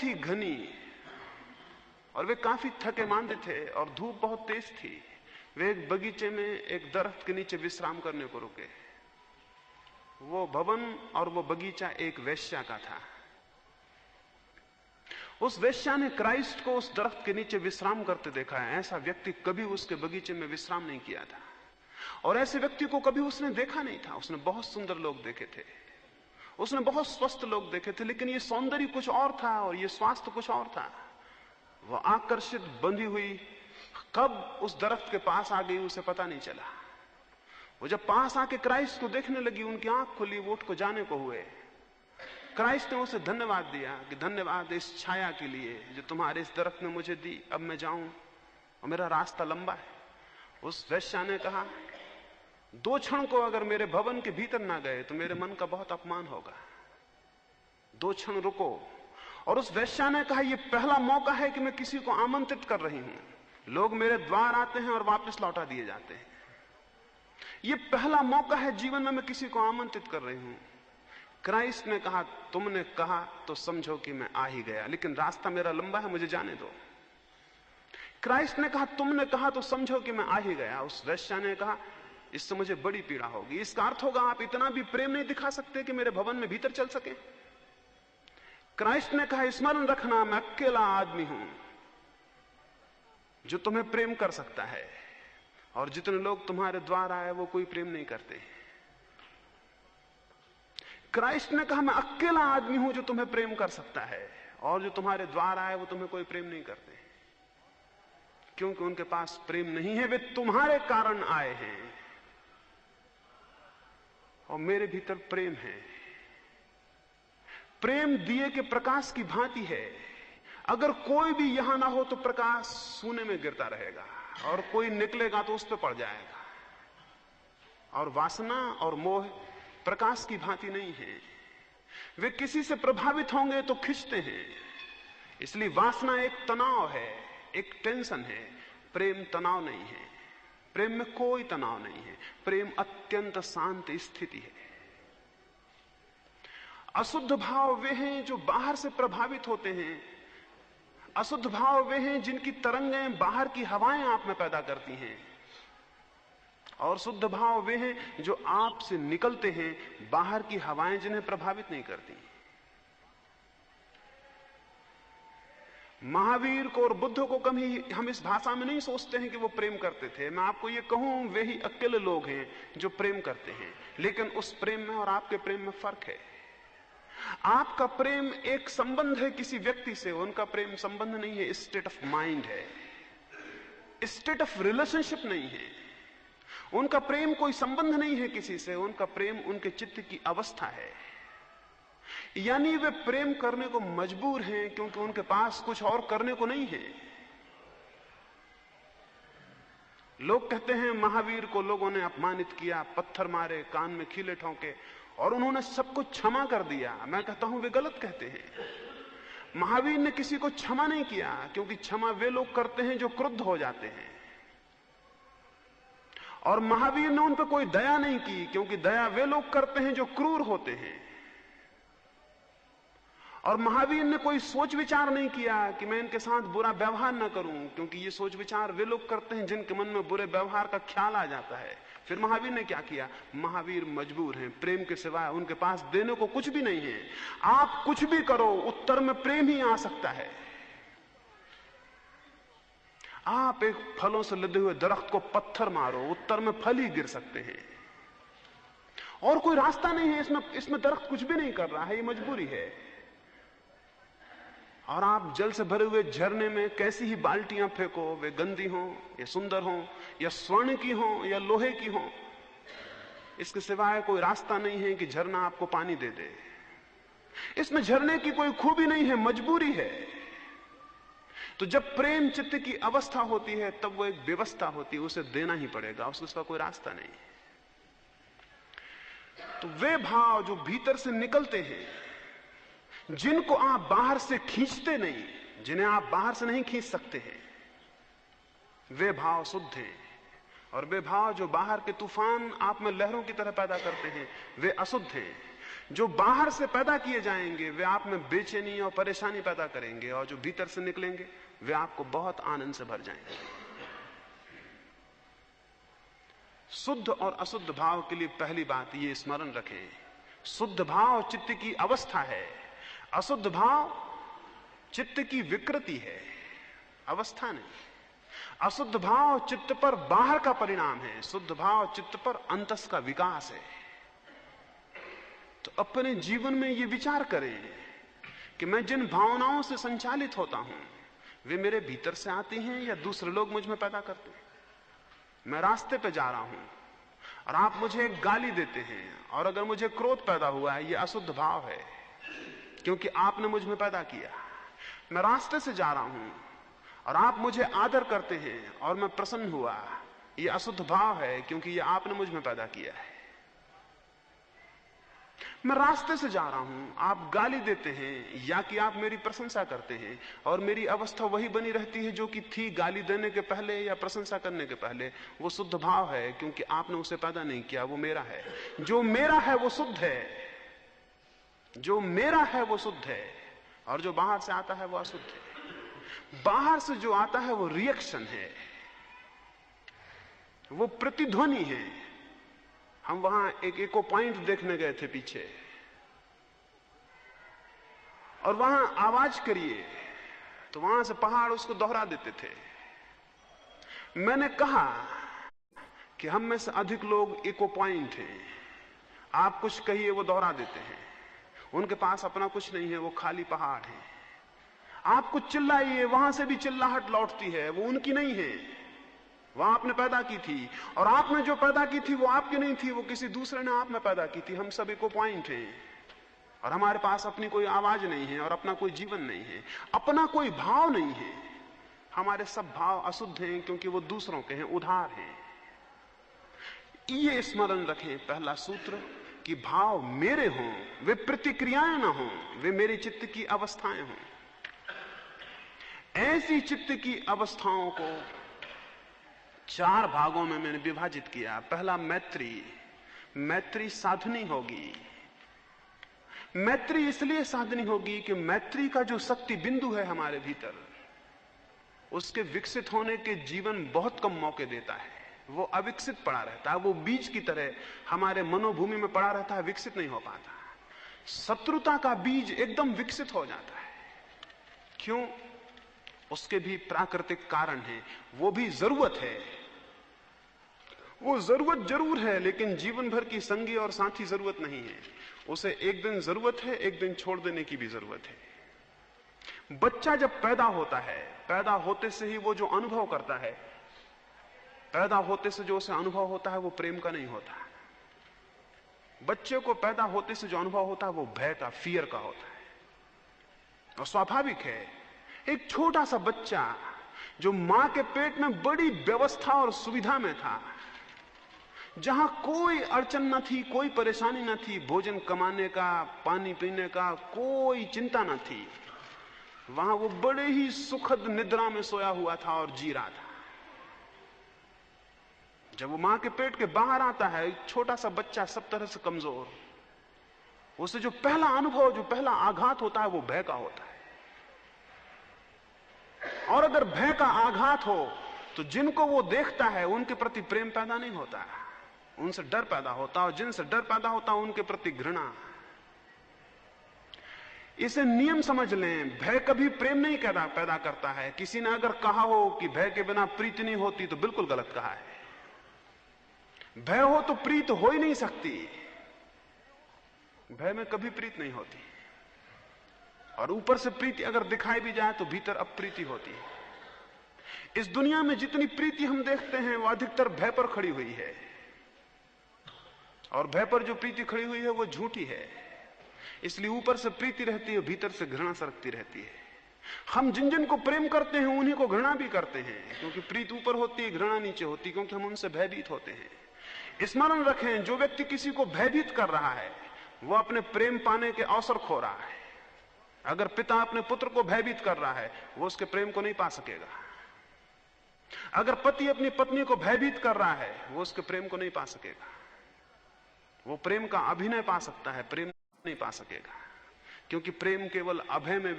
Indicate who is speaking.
Speaker 1: बहुत ही घनी और वे काफी थके मांदे थे और धूप बहुत तेज थी। वे एक बगीचे में एक दरख्त के नीचे विश्राम करने को रुके। वो भवन और वो बगीचा एक वेश्या का था। उस वेश्या ने क्राइस्ट को उस दरख्त के नीचे विश्राम करते देखा है। ऐसा व्यक्ति कभी उसके बगीचे में विश्राम नहीं किया था और ऐसे व्यक्ति को कभी उसने देखा नहीं था। उसने बहुत सुंदर लोग देखे थे, उसने बहुत स्वस्थ लोग देखे थे, लेकिन ये सौंदर्य कुछ और था और ये स्वास्थ्य कुछ और था। वो आकर्षित बंधी हुई कब उस दरख्त के पास आ गई उसे पता नहीं चला। वो जब पास आके क्राइस्ट को देखने लगी, उनकी आंख खुली, वो उठ को जाने को हुए। क्राइस्ट ने उसे धन्यवाद दिया कि धन्यवाद इस छाया के लिए जो तुम्हारे इस दरख्त ने मुझे दी, अब मैं जाऊं और मेरा रास्ता लंबा है। उस वेश्या ने कहा, 2 क्षण को अगर मेरे भवन के भीतर ना गए तो मेरे मन का बहुत अपमान होगा, 2 क्षण रुको। और उस वेश्या ने कहा, यह पहला मौका है कि मैं किसी को आमंत्रित कर रही हूं। लोग मेरे द्वार आते हैं और वापस लौटा दिए जाते हैं। यह पहला मौका है जीवन में मैं किसी को आमंत्रित कर रही हूं। क्राइस्ट ने कहा, तुमने कहा तो समझो कि मैं आ ही गया, लेकिन रास्ता मेरा लंबा है, मुझे जाने दो। क्राइस्ट ने कहा, तुमने कहा तो समझो कि मैं आ ही गया। उस वेश्या ने कहा, इससे मुझे बड़ी पीड़ा होगी। इसका अर्थ होगा आप इतना भी प्रेम नहीं दिखा सकते कि मेरे भवन में भीतर चल सके। क्राइस्ट ने कहा, स्मरण रखना, मैं अकेला आदमी हूं जो तुम्हें प्रेम कर सकता है, और जितने लोग तुम्हारे द्वार आए वो कोई प्रेम नहीं करते। क्राइस्ट ने कहा, मैं अकेला आदमी हूं जो तुम्हें प्रेम कर सकता है, और जो तुम्हारे द्वार आए वो तुम्हें कोई प्रेम नहीं करते, क्योंकि उनके पास प्रेम नहीं है। वे तुम्हारे कारण आए हैं और मेरे भीतर प्रेम है। प्रेम दिए के प्रकाश की भांति है। अगर कोई भी यहां ना हो तो प्रकाश सूने में गिरता रहेगा, और कोई निकलेगा तो उस पर पड़ जाएगा। और वासना और मोह प्रकाश की भांति नहीं है। वे किसी से प्रभावित होंगे तो खींचते हैं। इसलिए वासना एक तनाव है, एक टेंशन है। प्रेम तनाव नहीं है। प्रेम में कोई तनाव नहीं है। प्रेम अत्यंत शांत स्थिति है। अशुद्ध भाव वे हैं जो बाहर से प्रभावित होते हैं। अशुद्ध भाव वे हैं जिनकी तरंगें बाहर की हवाएं आप में पैदा करती हैं, और शुद्ध भाव वे हैं जो आप से निकलते हैं, बाहर की हवाएं जिन्हें प्रभावित नहीं करती। महावीर को और बुद्ध को कभी हम इस भाषा में नहीं सोचते हैं कि वो प्रेम करते थे। मैं आपको ये कहूं, वे ही अकेले लोग हैं जो प्रेम करते हैं, लेकिन उस प्रेम में और आपके प्रेम में फर्क है। आपका प्रेम एक संबंध है किसी व्यक्ति से, उनका प्रेम संबंध नहीं है, स्टेट ऑफ माइंड है, स्टेट ऑफ रिलेशनशिप नहीं है। उनका प्रेम कोई संबंध नहीं है किसी से, उनका प्रेम उनके चित्त की अवस्था है। यानी वे प्रेम करने को मजबूर हैं क्योंकि उनके पास कुछ और करने को नहीं है। लोग कहते हैं महावीर को लोगों ने अपमानित किया, पत्थर मारे, कान में कीले ठोंके, और उन्होंने सब कुछ क्षमा कर दिया। मैं कहता हूं वे गलत कहते हैं। महावीर ने किसी को क्षमा नहीं किया, क्योंकि क्षमा वे लोग करते हैं जो क्रुद्ध हो जाते हैं, और महावीर ने उन पर कोई दया नहीं की, क्योंकि दया वे लोग करते हैं जो क्रूर होते हैं। और महावीर ने कोई सोच विचार नहीं किया कि मैं इनके साथ बुरा व्यवहार न करूं, क्योंकि ये सोच विचार वे लोग करते हैं जिनके मन में बुरे व्यवहार का ख्याल आ जाता है। फिर महावीर ने क्या किया? महावीर मजबूर हैं, प्रेम के सिवाय उनके पास देने को कुछ भी नहीं है। आप कुछ भी करो, उत्तर में प्रेम ही आ सकता है। आप एक फलों से लदे हुए दरख्त को पत्थर मारो, उत्तर में फल ही गिर सकते हैं, और कोई रास्ता नहीं है। इसमें दरख्त कुछ भी नहीं कर रहा है, ये मजबूरी है। और आप जल से भरे हुए झरने में कैसी ही बाल्टियां फेंको, वे गंदी हों या सुंदर हों, या स्वर्ण की हों या लोहे की हों, इसके सिवाय कोई रास्ता नहीं है कि झरना आपको पानी दे दे। इसमें झरने की कोई खूबी नहीं है, मजबूरी है। तो जब प्रेम चित्त की अवस्था होती है तब वो एक व्यवस्था होती है, उसे देना ही पड़ेगा, उसका कोई रास्ता नहीं। तो वे भाव जो भीतर से निकलते हैं, जिनको आप बाहर से खींचते नहीं, जिन्हें आप बाहर से नहीं खींच सकते हैं, वे भाव शुद्ध हैं। और वे भाव जो बाहर के तूफान आप में लहरों की तरह पैदा करते हैं, वे अशुद्ध हैं। जो बाहर से पैदा किए जाएंगे वे आप में बेचैनी और परेशानी पैदा करेंगे, और जो भीतर से निकलेंगे वे आपको बहुत आनंद से भर जाएंगे। शुद्ध और अशुद्ध भाव के लिए पहली बात ये स्मरण रखें, शुद्ध भाव चित्त की अवस्था है, अशुद्ध भाव चित्त की विकृति है, अवस्था नहीं। अशुद्ध भाव चित्त पर बाहर का परिणाम है, शुद्ध भाव चित्त पर अंतस का विकास है। तो अपने जीवन में ये विचार करें कि मैं जिन भावनाओं से संचालित होता हूं वे मेरे भीतर से आती हैं या दूसरे लोग मुझ में पैदा करते हैं। मैं रास्ते पे जा रहा हूं और आप मुझे एक गाली देते हैं, और अगर मुझे क्रोध पैदा हुआ है, ये अशुद्ध भाव है क्योंकि आपने मुझ में पैदा किया। मैं रास्ते से जा रहा हूं और आप मुझे आदर करते हैं और मैं प्रसन्न हुआ, ये अशुद्ध भाव है क्योंकि ये आपने मुझ में पैदा किया है। मैं रास्ते से जा रहा हूं, आप गाली देते हैं या कि आप मेरी प्रशंसा करते हैं, और मेरी अवस्था वही बनी रहती है जो कि थी गाली देने के पहले या प्रशंसा करने के पहले। वो शुद्ध भाव है क्योंकि आपने उसे पैदा नहीं किया, वो मेरा है। जो मेरा है वो शुद्ध है, जो मेरा है वो शुद्ध है, और जो बाहर से आता है वो अशुद्ध है। बाहर से जो आता है वो रिएक्शन है, वो प्रतिध्वनि है। हम वहां एक इको पॉइंट देखने गए थे पीछे, और वहां आवाज करिए तो वहां से पहाड़ उसको दोहरा देते थे। मैंने कहा कि हम में से अधिक लोग इको पॉइंट हैं, आप कुछ कहिए वो दोहरा देते हैं। उनके पास अपना कुछ नहीं है, वो खाली पहाड़ है। आप कुछ चिल्लाइए, वहां से भी चिल्लाहट लौटती है, वो उनकी नहीं है, वह आपने पैदा की थी, और आपने जो पैदा की थी वो आपकी नहीं थी, वो किसी दूसरे ने आप में पैदा की थी। हम सब इको पॉइंट हैं और हमारे पास अपनी कोई आवाज नहीं है और अपना कोई जीवन नहीं है, अपना कोई भाव नहीं है। हमारे सब भाव अशुद्ध हैं क्योंकि वो दूसरों के हैं, उधार हैं। ये स्मरण रखें, पहला सूत्र, कि भाव मेरे हों, वे प्रतिक्रियाएं ना हों, वे मेरे चित्त की अवस्थाएं हों। ऐसी चित्त की अवस्थाओं को 4 भागों में मैंने विभाजित किया। पहला मैत्री। मैत्री साधनी होगी। मैत्री इसलिए साधनी होगी कि मैत्री का जो शक्ति बिंदु है हमारे भीतर, उसके विकसित होने के जीवन बहुत कम मौके देता है। वो अविकसित पड़ा रहता है, वो बीज की तरह हमारे मनोभूमि में पड़ा रहता है, विकसित नहीं हो पाता। शत्रुता का बीज एकदम विकसित हो जाता है। क्यों? उसके भी प्राकृतिक कारण है, वो भी जरूरत है। वो जरूरत जरूर है, लेकिन जीवन भर की संगी और साथी जरूरत नहीं है। उसे एक दिन जरूरत है, एक दिन छोड़ देने की भी जरूरत है। बच्चा जब पैदा होता है, पैदा होते से ही वो जो अनुभव करता है, पैदा होते से जो उसे अनुभव होता है वो प्रेम का नहीं होता। बच्चे को पैदा होते से जो अनुभव होता है वो भय का, फियर का होता है। और स्वाभाविक है, एक छोटा सा बच्चा जो मां के पेट में बड़ी व्यवस्था और सुविधा में था, जहां कोई अड़चन न थी, कोई परेशानी न थी, भोजन कमाने का, पानी पीने का कोई चिंता न थी, वहां वो बड़े ही सुखद निद्रा में सोया हुआ था और जी रहा था। जब वो मां के पेट के बाहर आता है, एक छोटा सा बच्चा सब तरह से कमजोर, उसे जो पहला अनुभव, जो पहला आघात होता है वो भय का होता है। और अगर भय का आघात हो तो जिनको वो देखता है उनके प्रति प्रेम पैदा नहीं होता, उनसे डर पैदा होता, और जिनसे डर पैदा होता उनके प्रति घृणा। इसे नियम समझ लें, भय कभी प्रेम नहीं पैदा करता है। किसी ने अगर कहा हो कि भय के बिना प्रीति नहीं होती तो बिल्कुल गलत कहा है। भय हो तो प्रीत हो ही नहीं सकती। भय में कभी प्रीत नहीं होती, और ऊपर से प्रीति अगर दिखाई भी जाए तो भीतर अप्रीति होती है। इस दुनिया में जितनी प्रीति हम देखते हैं वो अधिकतर भय पर खड़ी हुई है, और भय पर जो प्रीति खड़ी हुई है वो झूठी है। इसलिए ऊपर से प्रीति रहती है, भीतर से घृणा सरकती रहती है। हम जिन जिन को प्रेम करते हैं उन्हीं को घृणा भी करते हैं, क्योंकि प्रीत ऊपर होती है, घृणा नीचे होती है, क्योंकि हम उनसे भयभीत होते हैं। स्मरण रखें, जो व्यक्ति किसी को भयभीत कर रहा है वो अपने प्रेम पाने के अवसर खो रहा है। अगर पिता अपने पुत्र को भयभीत कर रहा है वो उसके प्रेम को नहीं पा सकेगा। अगर पति अपनी पत्नी को भयभीत कर रहा है वो उसके प्रेम को नहीं पा सकेगा। वो प्रेम का अभिनय पा सकता है, प्रेम नहीं पा सकेगा, क्योंकि प्रेम केवल अभय में